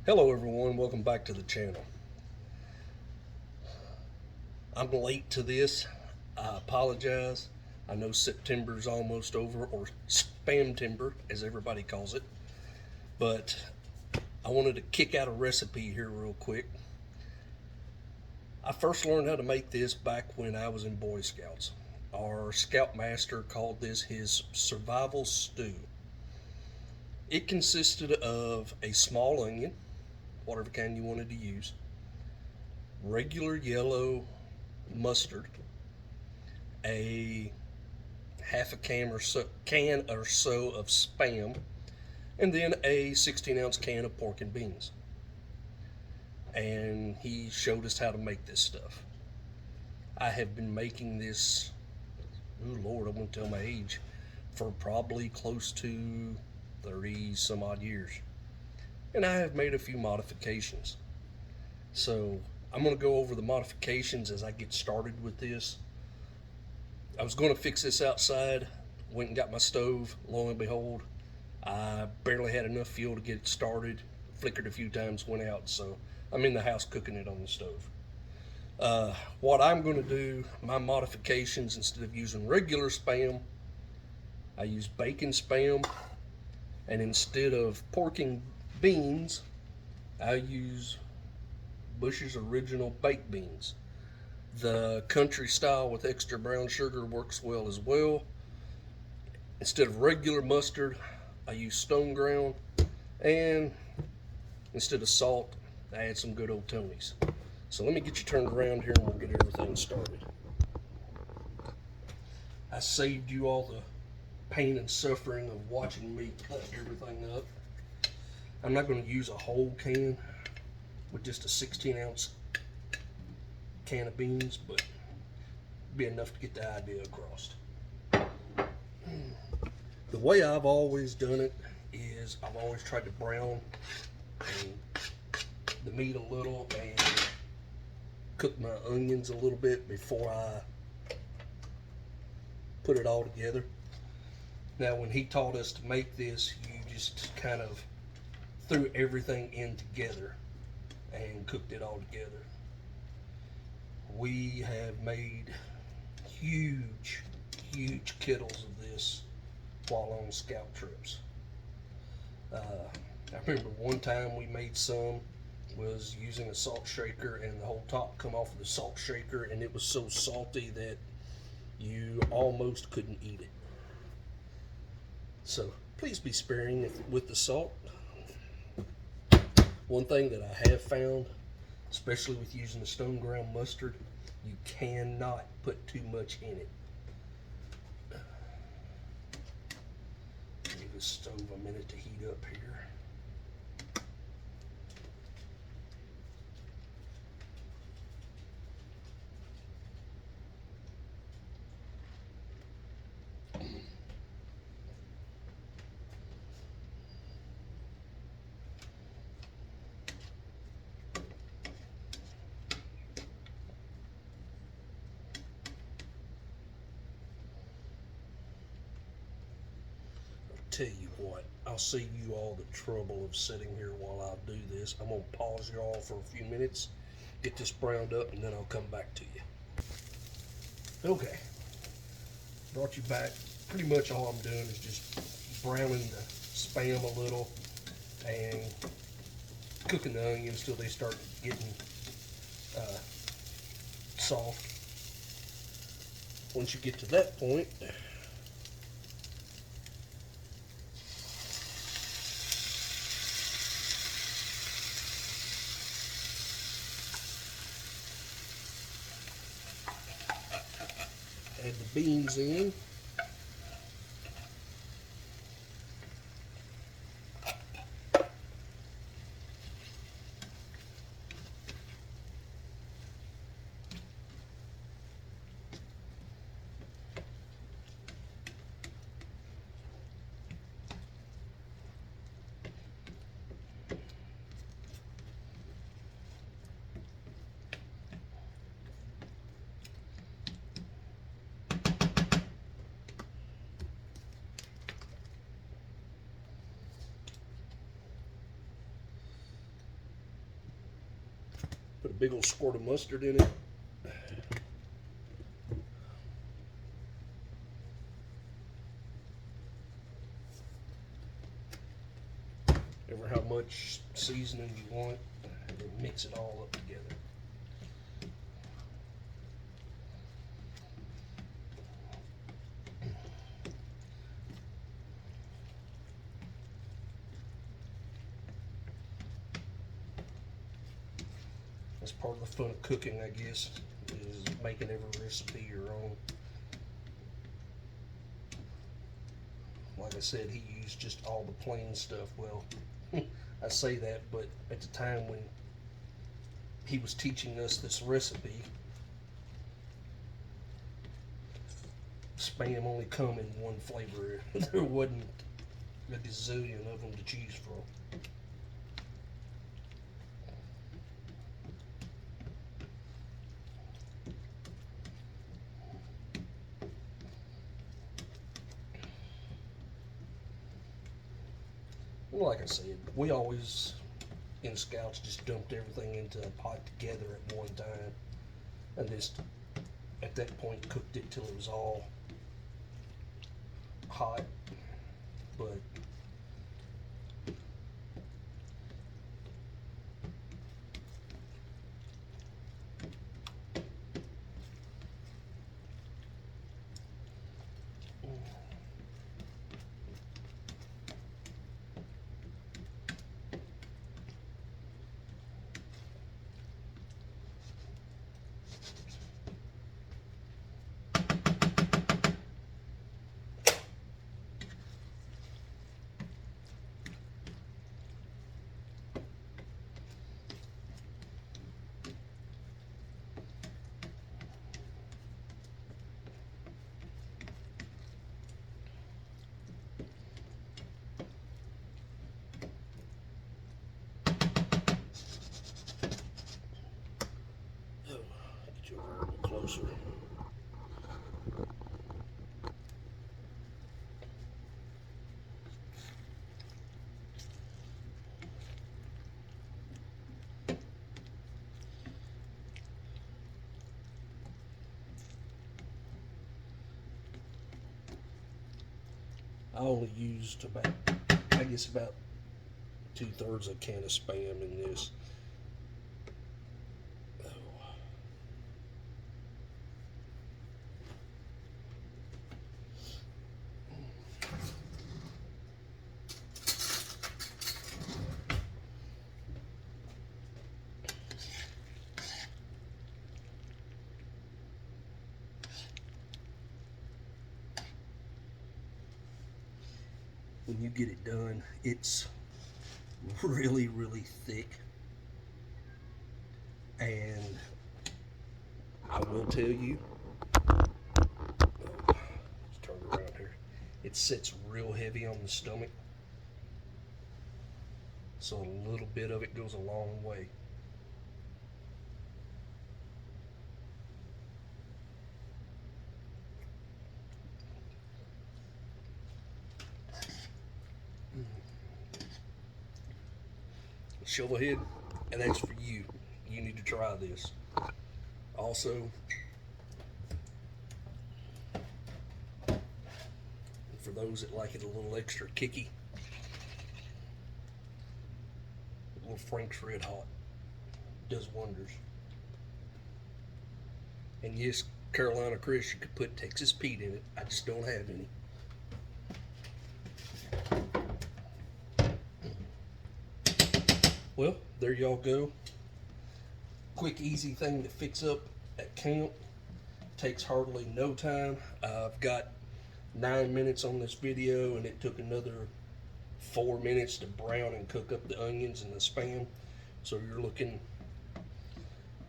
Hello everyone, welcome back to the channel. I'm late to this. I apologize. I know September's almost over, or Spamtember as everybody calls it. But I wanted to kick out a recipe here real quick. I first learned how to make this back when I was in Boy Scouts. Our Scoutmaster called this his survival stew. It consisted of a small onion, whatever kind you wanted to use, regular yellow mustard, a half a can or so of Spam, and then a 16-ounce can of pork and beans. And he showed us how to make this stuff. I have been making this, oh Lord, I won't tell my age, for probably close to 30 some odd years. And I have made a few modifications. So I'm going to go over the modifications as I get started with this. I was going to fix this outside, went and got my stove. Lo and behold, I barely had enough fuel to get it started. Flickered a few times, went out, so I'm in the house cooking it on the stove. What I'm going to do, my modifications, instead of using regular Spam, I use bacon Spam, and instead of pork and beans, I use Bush's original baked beans. The country style with extra brown sugar works well as well. Instead of regular mustard, I use stone ground, and instead of salt, I add some good old Tony's. So let me get you turned around here and we'll get everything started. I saved you all the pain and suffering of watching me cut everything up. I'm not going to use a whole can with just a 16-ounce can of beans, but be enough to get the idea across. The way I've always done it is I've always tried to brown the meat a little and cook my onions a little bit before I put it all together. Now when he taught us to make this, you just kind of threw everything in together and cooked it all together. We have made huge kettles of this while on scout trips. I remember one time we made some, was using a salt shaker, and the whole top come off of the salt shaker, and it was so salty that you almost couldn't eat it. So please be sparing with the salt. One thing that I have found, especially with using the stone ground mustard, you cannot put too much in it. Give the stove a minute to heat up here. Tell you what, I'll save you all the trouble of sitting here while I do this. I'm going to pause you all for a few minutes, get this browned up, and then I'll come back to you. Okay, brought you back. Pretty much all I'm doing is just browning the Spam a little and cooking the onions till they start getting soft. Once you get to that point, add the beans in. Put a big old squirt of mustard in it. Ever how much seasoning you want, and then mix it all up together. That's part of the fun of cooking, I guess, is making every recipe your own. Like I said, he used just all the plain stuff. Well, I say that, but at the time when he was teaching us this recipe, Spam only come in one flavor. There wasn't a gazillion of them to choose from. Like I said, we always in Scouts just dumped everything into a pot together at one time, and just at that point cooked it till it was all hot. But get you over a little closer. I only used about, I guess about 2/3 a can of Spam in this. When you get it done, it's really, really thick, and I will tell you, let's turn it around here, it sits real heavy on the stomach, so a little bit of it goes a long way. Shovel head, and that's for you. You need to try this. Also, for those that like it a little extra kicky, a little Frank's Red Hot does wonders. And yes, Carolina Chris, you could put Texas Pete in it. I just don't have any. Well, there y'all go. Quick, easy thing to fix up at camp. Takes hardly no time. I've got 9 minutes on this video, and it took another 4 minutes to brown and cook up the onions and the Spam. So you're looking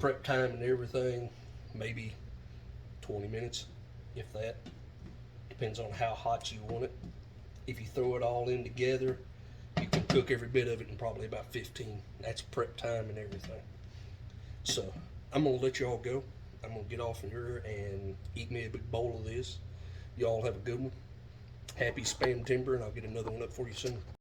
prep time and everything, maybe 20 minutes, if that. Depends on how hot you want it. If you throw it all in together, you can cook every bit of it in probably about 15. That's prep time and everything. So I'm gonna let y'all go. I'm gonna get off in here and eat me a big bowl of this. Y'all have a good one. Happy Spamtember, and I'll get another one up for you soon.